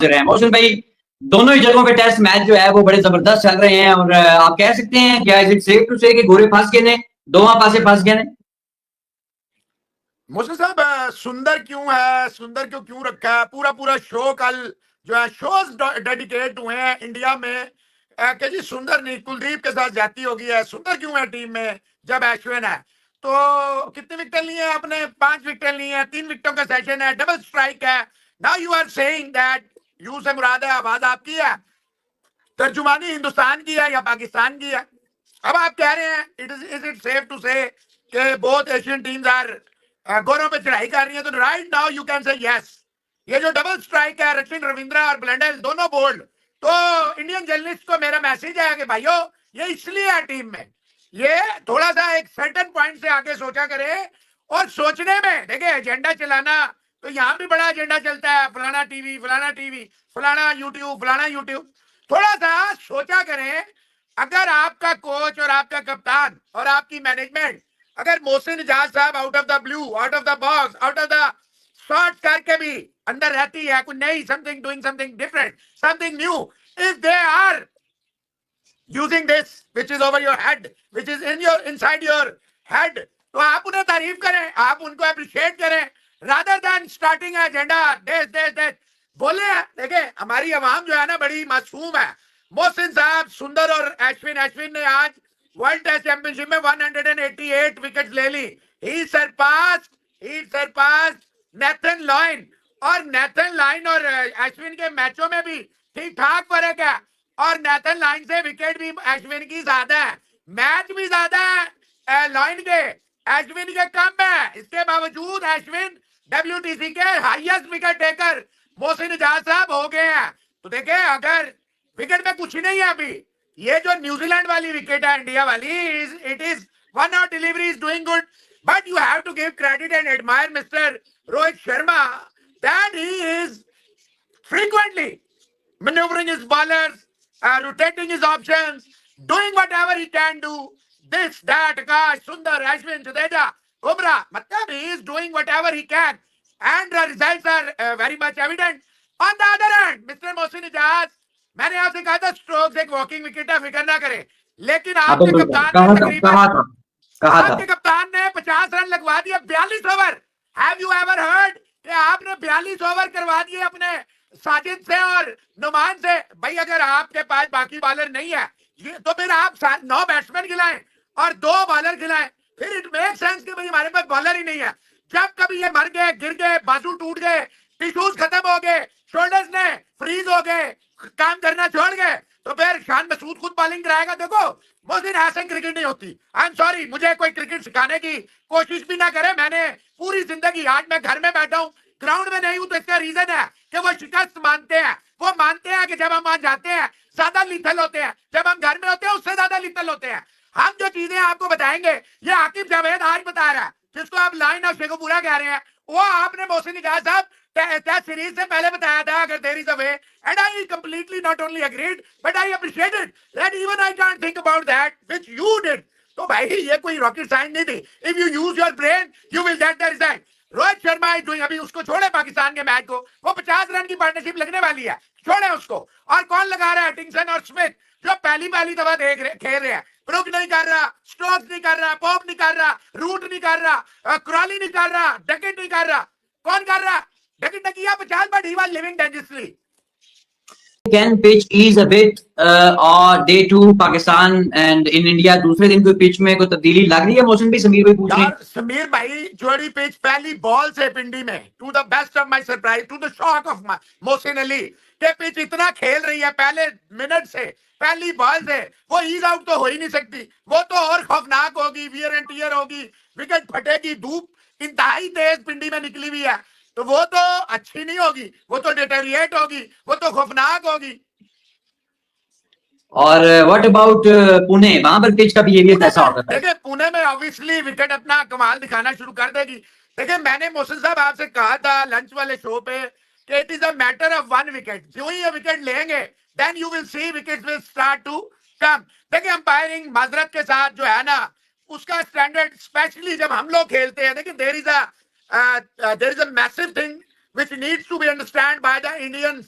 रहे हैं मौसम भाई। दोनों ही जगहों पे टेस्ट मैच जो है वो बड़े जबरदस्त चल रहे हैं और आप कह सकते हैं क्या इज इट सेफ टू से कि गोरे फंस गए ने दोवां पासे फंस गए ने। मोहसिन साहब सुंदर क्यों है, सुंदर क्यों रखा है? पूरा पूरा शो कल जो है शोज डेडिकेट हुए हैं इंडिया में कि जी सुंदर नहीं, कुलदीप के साथ जाती होगी है। सुंदर क्यों है टीम में जब अश्विन है? तो कितने विकेट लिए हैं आपने? 5 विकेट लिए हैं, 3 विकेटों का सेशन है, डबल स्ट्राइक है। Now you are saying that you से मुराद है आवाज आपकी है, तर्जुमानी हिंदुस्तान की है या पाकिस्तान की है? अब आप कह रहे हैं इज इट सेफ टू से कि बोथ एशियन टीम्स आर गोरों पे चढ़ाई कर रही है, तो right now you can say yes. ये जो डबल स्ट्राइक है रचिन रविंद्रा और ब्लंडेल दोनों बोल्ड, तो इंडियन जर्नलिस्ट को मेरा मैसेज है कि भाइयों ये इसलिए है टीम में, ये थोड़ा सा एक सर्टन पॉइंट से आगे सोचा करे। और सोचने में देखिए एजेंडा चलाना तो यहाँ भी बड़ा एजेंडा चलता है, फलाना टीवी फलाना टीवी फलाना यूट्यूब फलाना यूट्यूब। थोड़ा सा सोचा करें, अगर आपका कोच और आपका कप्तान और आपकी मैनेजमेंट अगर मोहसिन इजाज साहब out of the blue, out of the box, out of the shot करके भी अंदर रहती है कुछ नई, something doing something different, something new, if they are using this which is over your head, which is in your inside your head, तो आप उन्हें तारीफ करें, आप उनको अप्रिशिएट करें, रादर देन स्टार्टिंग एजेंडा देश देश देश बोले। देखिए हमारी आवाम जो है ना बड़ी मासूम है। मोहसिन साहब सुंदर और अश्विन ने आज वर्ल्ड टेस्ट चैंपियनशिप में 188 विकेट ले ली। ही सरपास नेथन लाइन, और नेथन लाइन और अश्विन के मैचों में भी ठीक ठाक फर्क है, और नेथन लाइन से विकेट भी अश्विन की ज्यादा है, मैच भी ज्यादा है लाइन के, अश्विन के कम है। इसके बावजूद अश्विन डब्ल्यूटीसी के highest wicket taker Mohsin Ijaz साहब हो गए हैं। तो देखें अगर विकेट में कुछ नहीं है अभी, ये जो न्यूजीलैंड वाली विकेट है इंडिया वाली, it is one our delivery is doing good, but you have to give credit and admire mister Rohit Sharma that he is frequently maneuvering his bowlers, rotating his options, doing whatever he can do. This, that, Akash, Sundar, Ashwin, Jadeja, Umrah, matlab he is doing whatever he can, and the results are very much evident. On the other hand, Mr. Mohsin Ijaz, मैंने आपसे कहा था strokes एक walking wicket है, फिक्र ना करें, लेकिन आपके कप्तान ने तकरीबन आपके कप्तान ने 50 रन लगवा दिए 42 over. Have you ever heard कि आपने 42 ओवर करवा दिए अपने साजिद से और नुमान से? भाई अगर आपके पास बाकी बॉलर नहीं है ये तो फिर आप 9 बैट्समैन खिलाएं और 2 बॉलर खिलाएं, फिर इट मेक सेंस कि भाई हमारे पास बॉलर ही नहीं है। जब कभी ये मर गए, गिर गए, बाजू टूट गए, टिश्यूज खत्म हो गए, शोल्डर्स ने फ्रीज हो गए, काम करना छोड़ गए, तो फिर शान मसूद खुद बॉलिंग कराएगा। देखो मोहसिन ऐसे क्रिकेट नहीं होती। आई एम सॉरी, मुझे कोई क्रिकेट सिखाने की कोशिश भी ना करे। मैंने पूरी जिंदगी, आज मैं घर में बैठा हूँ, ग्राउंड में नहीं हूं, तो इसका रीजन है कि वो शिकस्त मानते हैं। वो मानते हैं कि जब हम वहां जाते हैं ज्यादा लिथल होते हैं, जब हम घर में होते हैं उससे ज्यादा लिथल होते हैं। हम जो चीजें आपको बताएंगे ये आकिब जावेद आज बता रहा है, जिसको आप लाइन ऑफ शेखुपुरा कह रहे हैं, वो आपने मोहसिन इजाज साहब टेस्ट सीरीज से पहले बताया था अगर there is a way, and I completely not only agreed but I appreciated that even I can't think about that which you did. तो भाई ये कोई रॉकेट साइंस नहीं थी। If you use your brain you will get the result. Rohit Sharma is doing, अभी उसको छोड़े पाकिस्तान के मैच को, वो 50 रन की पार्टनरशिप लगने वाली है, छोड़े उसको। और कौन लगा रहा है? हटिंगसन और स्मिथ, जो पहली दफा खेल रहे हैं। ब्रुक नहीं कर रहा, स्टोक्स नहीं कर रहा, पोप नहीं कर रहा, रूट नहीं कर रहा, क्रॉली नहीं कर रहा, डकेट नहीं कर रहा। कौन कर रहा? डकेट ने किया 50 but he was living dangerously. Can pitch ease a bit और day 2 Pakistan and in India दूसरे दिन कोई पिच में कोई तब्दीली लग रही है? मौसम भी समीर भाई पूछ रहे हैं। समीर भाई जोड़ी पिच पहली बॉल से पिंडी में, to the best of my surprise, to the shock of Mohsin Ali, के पिच इतना खेल रही है पहले मिनट से, पहली बॉल से, वो ईज आउट तो हो ही नहीं सकती। वो तो और खौफनाक होगी, वियर एंड टीयर होगी, विकेट फटेगी, धूप इंतहाई तेज पिंडी में निकली हुई है, तो वो तो अच्छी नहीं होगी, वो तो डिटेरिएट होगी, वो तो खौफनाक होगी। और व्हाट अबाउट पुणे, वहां पर पिच का बिहेवियर कैसा होता है? देखिए पुणे में ऑब्वियसली विकेट अपना कमाल दिखाना शुरू कर देगी। देखिए मैंने मोहसिन साहब आपसे कहा था लंच वाले शो पे कि it is a matter of 1 wicket. जो ही ये विकेट लेंगे then you will see wickets will start to come. देखिए अंपायरिंग माजरत के साथ जो है ना उसका स्टैंडर्ड, स्पेशली जब हम लोग खेलते हैं, देखिए there is a massive thing which needs to be understood by the Indians,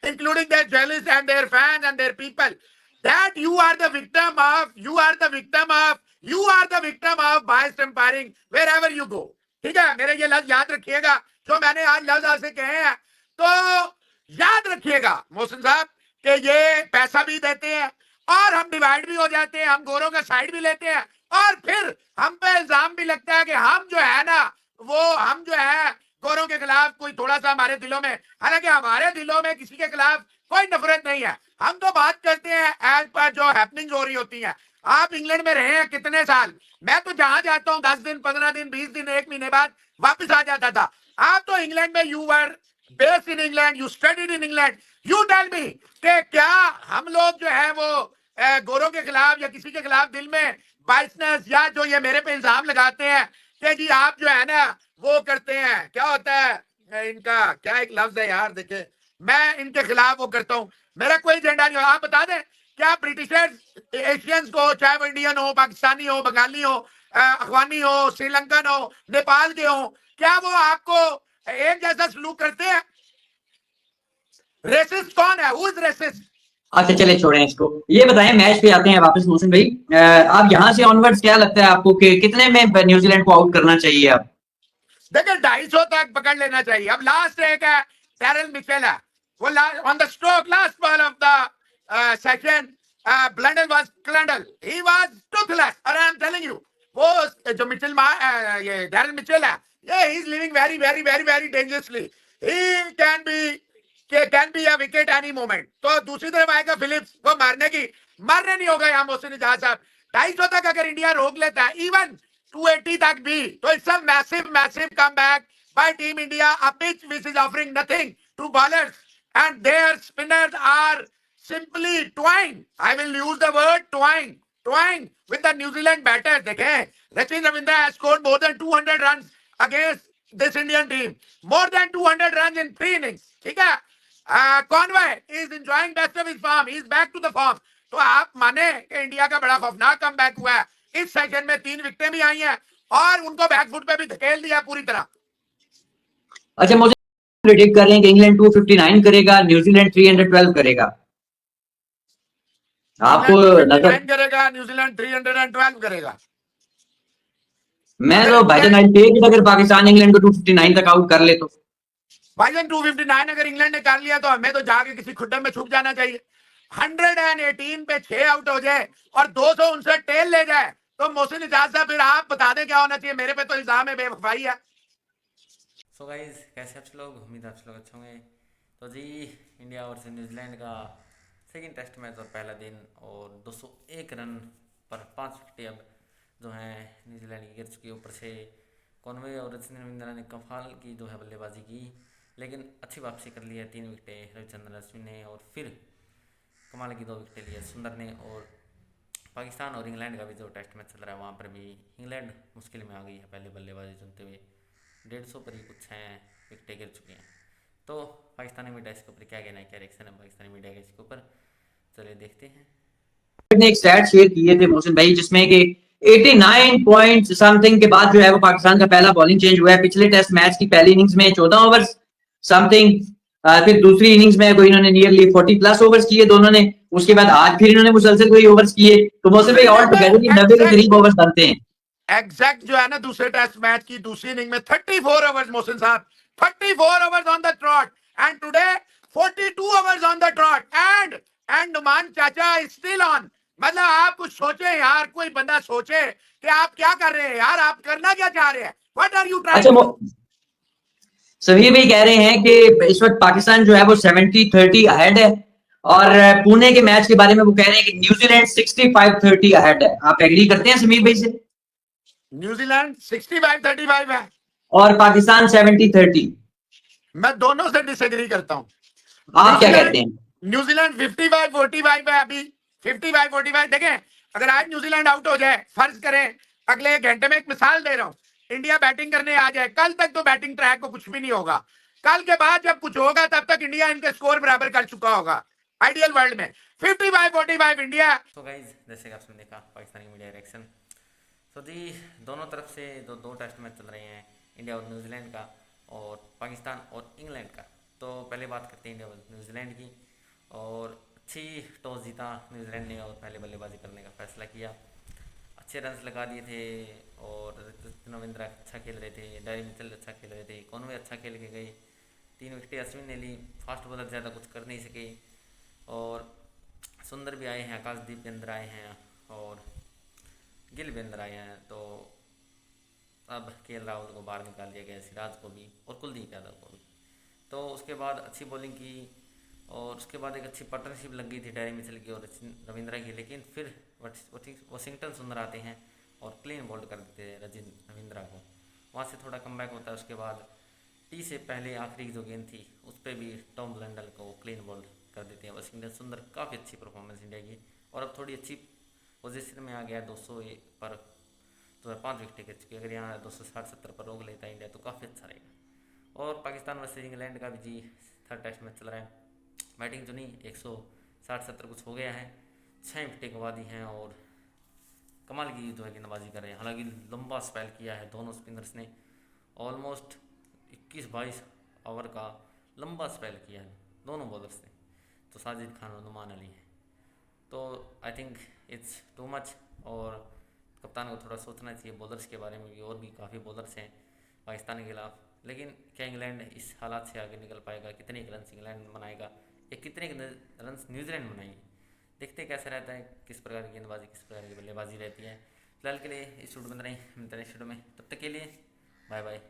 including their journalists and their fans and their people, that you are the victim of biased umpiring wherever you go. ठीक है, मेरे ये लफ्ज याद रखिएगा, जो मैंने आज लफ्ज आपसे कहे हैं, तो याद रखिएगा मोहसिन साहब कि ये पैसा भी देते हैं और हम डिवाइड भी हो जाते हैं, हम गोरों का साइड भी लेते हैं और फिर हम पे इल्जाम भी लगता है कि हम जो है ना, वो हम जो है गोरों के खिलाफ कोई थोड़ा सा हमारे दिलों में, हालांकि हमारे दिलों में किसी के खिलाफ कोई नफरत नहीं है, हम तो बात करते हैं एज पर जो हैपनिंग हो रही होती है। आप इंग्लैंड में रहे हैं कितने साल, मैं तो जहां जाता हूं 10 दिन 15 दिन 20 दिन 1 महीने बाद वापस आ जाता था। आप तो इंग्लैंड में, you were based in England, you studied in England, you tell me कि क्या हम लोग जो है वो गोरों के खिलाफ या किसी के खिलाफ दिल में बाइसनेस, या जो ये मेरे पे इल्जाम लगाते हैं कि जी आप जो है ना वो करते हैं, क्या होता है इनका, क्या एक लफ्ज है यार, देखे मैं इनके खिलाफ वो करता हूं, मेरा कोई एजेंडा नहीं हो। आप बता दें क्या ब्रिटिशर्स एशियंस को, चाहे वो इंडियन हो, पाकिस्तानी हो, बंगाली हो, अफगानी हो, श्रीलंकन हो, नेपाल के हो, क्या वो आपको एक जैसा सलूक करते हैं? रेसिस्ट कौन है? Who is resist? अच्छा चले छोड़ें इसको, ये बताएं मैच पे आते हैं वापस मोहसिन भाई। आप यहाँ से ऑनवर्ड्स क्या लगता है आपको कि कितने में न्यूजीलैंड को आउट करना चाहिए अब? देखिए 250 तक पकड़ लेना चाहिए। अब लास्ट एक है डैरेल मिचेल है, वो on the stroke last ball of the second blunder was clundle, he was toothless, और आई एम टेलिंग यू वो जो मिचेल ये डैरेल मिचेल है, ये he is living very very very very dangerously, he can be a wicket any moment. तो दूसरी तरफ आएगा फिलिप्स, वो मारने नहीं होगा यहाँ मोहसिन इजाज साहब। 250 तक अगर इंडिया रोक लेता है, इवन 280 तक भी, तो it's a massive comeback by Team India, a pitch which is offering nothing to bowlers and their spinners are simply toying. I will use the word toying with the New Zealand batters. देखें, Rachin Ravindra has scored more than 200 runs against this Indian team, more than 200 runs in 3 innings. ठीक है, Conway is enjoying best of his form, he is back to the form. तो आप माने कि India का बड़ा खौफनाक कमबैक हुआ है, इस सेशन में 3 विकेटें भी आई हैं और उनको बैकफुट पे भी धकेल दिया पूरी तरह। अच्छा मुझे प्रेडिक्ट कर रहे हैं कि इंग्लैंड 259 करेगा, न्यूजीलैंड 312 करेगा। आपको नजर करेगा, न्यूजीलैंड 312 करेगा। मैं तो भाईजान आई टेक अगर पाकिस्तान इंग्लैंड को 259 तक आउट कर ले तो। भाईजान 259 अगर इंग्लैंड ने कर लिया तो हमें तो जाके किसी खुड्डे में छुप जाना चाहिए। 118 पे 6 आउट हो जाए और 259 टेल ले जाए तो मोहसिन इजाज साहब फिर आप बता दें क्या होना चाहिए। मेरे पे तो इल्जाम है बेवफाई है। सो गाइज कैसे आप लोग, उम्मीद आप लोग अच्छे होंगे। तो जी इंडिया वर्सेस न्यूजीलैंड का सेकंड टेस्ट मैच और पहला दिन, और 201 रन पर 5 विकेटें अब जो हैं न्यूजीलैंड की गिर चुकी है। ऊपर से कॉनवे और रचिन रविंद्रा ने कमाल की जो है बल्लेबाजी की, लेकिन अच्छी वापसी कर ली है। 3 विकेटें रविचंद्रन अश्विन ने और फिर कमाल की 2 विकेटें ली है सुंदर ने। और पाकिस्तान और इंग्लैंड का भी जो टेस्ट मैच चल रहा है वहाँ पर भी इंग्लैंड मुश्किल में आ गई है पहले बल्लेबाजी चुनते हुए। 150 पर ही कुछ हैं विकेटें गिर चुकी हैं। तो पाकिस्तानी मीडिया इसके ऊपर क्या कहना है, क्या रिएक्शन है पाकिस्तानी मीडिया का इसके ऊपर, चलिए देखते हैं। ने एक स्टैट शेयर किए थे मोहसिन भाई जिसमें कि 89 पॉइंट समथिंग के बाद जो है वो पाकिस्तान का पहला बॉलिंग चेंज हुआ है। पिछले टेस्ट मैच की पहली इनिंग्स में 14 ओवर समथिंग, फिर दूसरी इनिंग्स में कोई इन्होंने नियरली 40 प्लस ओवर्स किए दोनों ने। उसके बाद आज फिर इन्होंने मुसलसल कोई ओवर्स किए, तो मोहसिन भाई ऑल टुगेदर 90 के करीब ओवर्स बनते हैं। एग्जैक्ट जो है ना दूसरे टेस्ट मैच की दूसरी इनिंग में 34 ओवर्स मोहसिन साहब, 34 overs on the trot, and today 42 overs on the trot, and Noman चाचा इज स्टिल ऑन। मतलब आप कुछ सोचे यार, कोई बंदा सोचे कि आप क्या कर रहे हैं यार, आप करना क्या चाह रहे हैं, व्हाट आर यू ट्राइंग। सभी भाई कह रहे हैं कि इस वक्त पाकिस्तान जो है वो 70-30 अहेड है, और पुणे के मैच के बारे में वो कह रहे हैं कि न्यूजीलैंड 65-30 अहेड है। आप एग्री करते हैं समीर भाई से? न्यूजीलैंड 65-35 है और पाकिस्तान 70-30। मैं दोनों से डिसएग्री करता हूं। आप क्या कहते हैं? न्यूजीलैंड 55-45 है अभी, 55-45। देखें अगर आज न्यूजीलैंड आउट हो जाए, फर्ज करें अगले घंटे में, एक मिसाल दे रहा हूं, इंडिया बैटिंग करने आ जाए, कल तक तो बैटिंग ट्रैक को कुछ भी नहीं होगा। कल के बाद जब कुछ होगा तब तक इंडिया इनके स्कोर बराबर कर चुका होगा आइडियल वर्ल्ड में। 55-45 इंडिया। तो गाइज जैसे कि आपने देखा पाकिस्तानी मीडिया रिएक्शन, तो जी दोनों तरफ से दो टेस्ट मैच चल रहे हैं इंडिया और न्यूजीलैंड का, और पाकिस्तान और इंग्लैंड का। तो पहले बात करते हैं इंडिया वर्सेस न्यूजीलैंड की। और अच्छी टॉस जीता न्यूजीलैंड ने और पहले बल्लेबाजी करने का फैसला किया। अच्छे रन्स लगा दिए थे और रविंद्रा अच्छा खेल रहे थे, डेरी मिचेल अच्छा खेल रहे थे, कॉनवे अच्छा खेल के गए। 3 विकेटें अश्विन ने ली। फास्ट बॉलर ज़्यादा कुछ कर नहीं सके। और सुंदर भी आए हैं, आकाशदीप भी अंदर आए हैं और गिल भी अंदर आए हैं। तो अब राहुल को बाहर निकाल दिया गया, सिराज को भी और कुलदीप यादव को भी। तो उसके बाद अच्छी बॉलिंग की और उसके बाद एक अच्छी पार्टनरशिप लग गई थी डेरी मिचेल की और रविंद्रा की। लेकिन फिर वाशिंगटन सुंदर आते हैं और क्लीन बोल्ड कर देते हैं रविंद्रा को। वहाँ से थोड़ा कमबैक होता है। उसके बाद टी से पहले आखिरी जो गेंद थी उस पर भी टॉम ब्लंडल को क्लीन बोल्ड कर देते हैं वाशिंगटन सुंदर। काफ़ी अच्छी परफॉर्मेंस इंडिया की और अब थोड़ी अच्छी पोजीशन में आ गया है। 200 पर तो 5 विकेट गिर चुकी है। अगर यहाँ 260-70 पर रोक लेता है इंडिया तो काफ़ी अच्छा रहेगा। और पाकिस्तान वर्सेस इंग्लैंड का भी जी 3rd टेस्ट मैच चल रहा है। बैटिंग तो नहीं, 160-70 कुछ हो गया है। 6 विकेटें गंवा दी हैं और कमाल की जो है गेंदबाजी कर रहे हैं। हालांकि लंबा स्पेल किया है दोनों स्पिनर्स ने, ऑलमोस्ट 21-22 ओवर का लंबा स्पेल किया है दोनों बॉलर्स ने। तो साजिद खान और नुमान अली है। तो I think it's too much और कप्तान को थोड़ा सोचना चाहिए बॉलर्स के बारे में भी। और भी काफ़ी बॉलर्स हैं पाकिस्तान के खिलाफ। लेकिन क्या इंग्लैंड इस हालात से आगे निकल पाएगा? कितने रन इंग्लैंड बनाएगा या कितने रन न्यूजीलैंड बनाएगी? देखते हैं कैसा रहता है, किस प्रकार की गेंदबाजी, किस प्रकार की बल्लेबाजी रहती है। फिलहाल के लिए इस शूट में नहीं, मिलते हैं नेक्स्ट शूट में। तब तक के लिए बाय बाय।